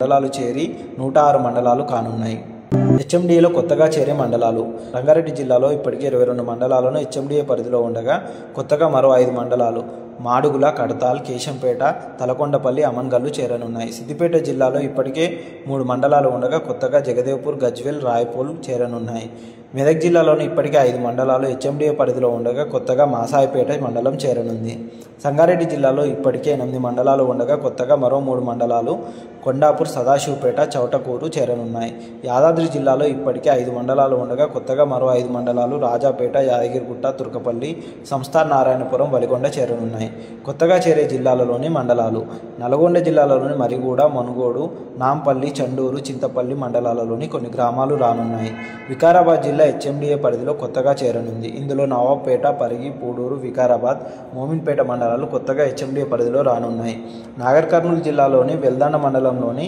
మండలాలు చేరి 106 మండలాలు కానున్నాయి. హెచ్ఎండిఏలో కొత్తగా చేరే మండలాలు. రంగారెడ్డి జిల్లాలో ఇప్పటికే 22 మండలాలను హెచ్ఎండిఏ పరిధిలో ఉండగా కొత్తగా మరో 5 మండలాలు మాడుగుల, కడతాల్, కేశంపేట, తలకొండపల్లి, అమన్గల్లు చేరనున్నాయి. సిద్దిపేట జిల్లాలో ఇప్పటికే 3 మండలాలు ఉండగా కొత్తగా జగదేవ్పూర్, గజ్వేల్, రాయపూల్ చేరనున్నాయి. మెదక్ జిల్లాలోని ఇప్పటికే 5 మండలాలు హెచ్ఎండిఏ పరిధిలో ఉండగా కొత్తగా మాసాయిపేట మండలం చేరనుంది. సంగారెడ్డి జిల్లాలో ఇప్పటికే 8 మండలాలు ఉండగా కొత్తగా మరో 3 మండలాలు కొండాపూర్, సదాశివపేట, చౌటకూరు చేరనున్నాయి. యాదాద్రి జిల్లాలో ఇప్పటికే 5 మండలాలు ఉండగా కొత్తగా మరో 5 మండలాలు రాజాపేట, యాదగిరిగుట్ట, తుర్కపల్లి, సంస్థాన్ నారాయణపురం, వలిగొండ చేరనున్నాయి. కొత్తగా చేరే జిల్లాలలోని మండలాలు. నల్గొండ జిల్లాలోని మరిగూడ, మనుగోడు, నాంపల్లి, చండూరు, చింతపల్లి మండలాలలోని కొన్ని గ్రామాలు రానున్నాయి. వికారాబాద్ జిల్లా హెచ్ఎండిఏ పరిధిలో కొత్తగా చేరనుంది. ఇందులో నవాబ్పేట, పరిగి, పూడూరు, వికారాబాద్, మోమిన్పేట మండలాలు కొత్తగా హెచ్ఎండిఏ పరిధిలో రానున్నాయి. నాగర్ కర్నూలు జిల్లాలోని వెల్దండ మండలంలోని